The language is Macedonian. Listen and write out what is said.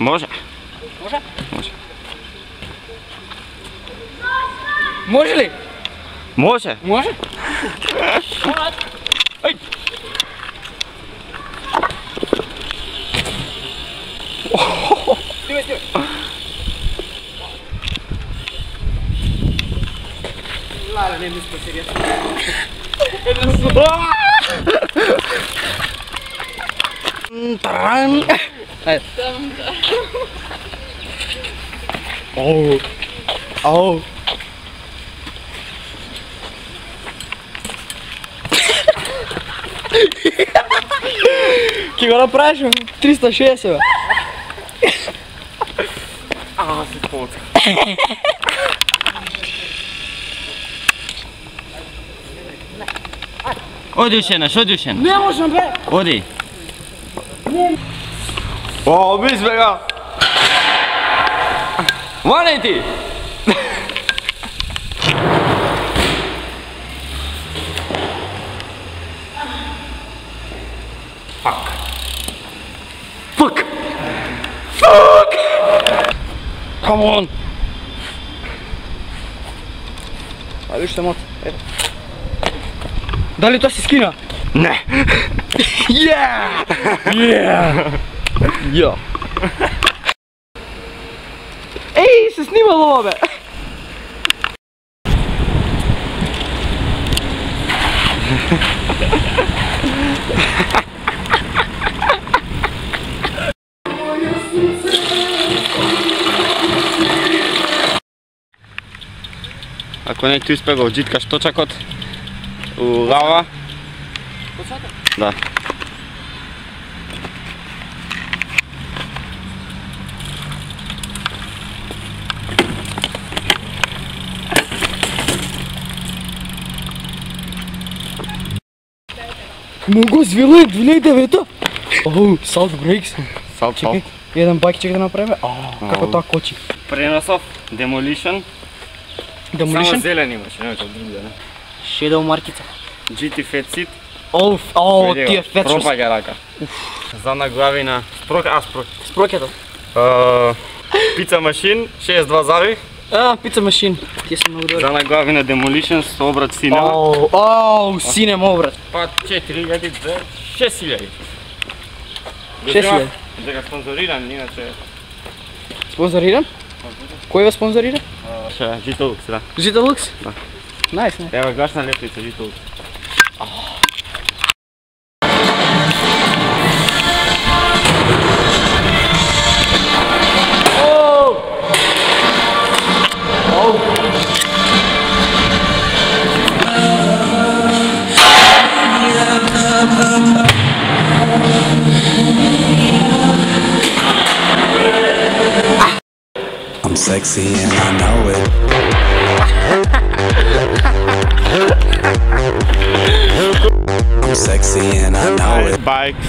Може. Може? Може. Може ли? Може. Може? Ай! Стивай, стивай! Ладно, не мисля сериозно. Таран. Айде. Оу. Оу. Ки го направиш, 360, бе. Се поца. Оди ушена, оди ушена. Не можем, бе! Оди. О, мис бега. Ване ти. Fuck. Come on. Айде ще мот. Дали то си скина? Не. Yeah! Yeah! Йо. Ей, се снимало, бе! Ако не ти успе го джиткаш точакот у лава. Да. Много звиле, 2009-та! Оу, Salt Breaks. Салт. Чекай, jedan бакчек да направим. Како тоа кочи. Преносов Demolition. Само Demolition? зелен имаше, немате от други, не? Shadow маркица. GT Fat Seat. Оу, тие фет шо. Пропаѓа рака. За наглавина. Спрок. Спрокето. Пица машин, 6-2 зави. Пица машин. Тие се много добри. За наглавина Demolition со обрат синема. Оу, синема обрат. Па 4000, 6000. 6000. Дека спонзориран, иначе... Спонзориран? Кој ве спонзорира? Житолукс, да. Житолукс? Да. Најс, не. Ева гашна летвица, Житолукс. I'm sexy and I know it. I'm sexy and I know it. Bikes.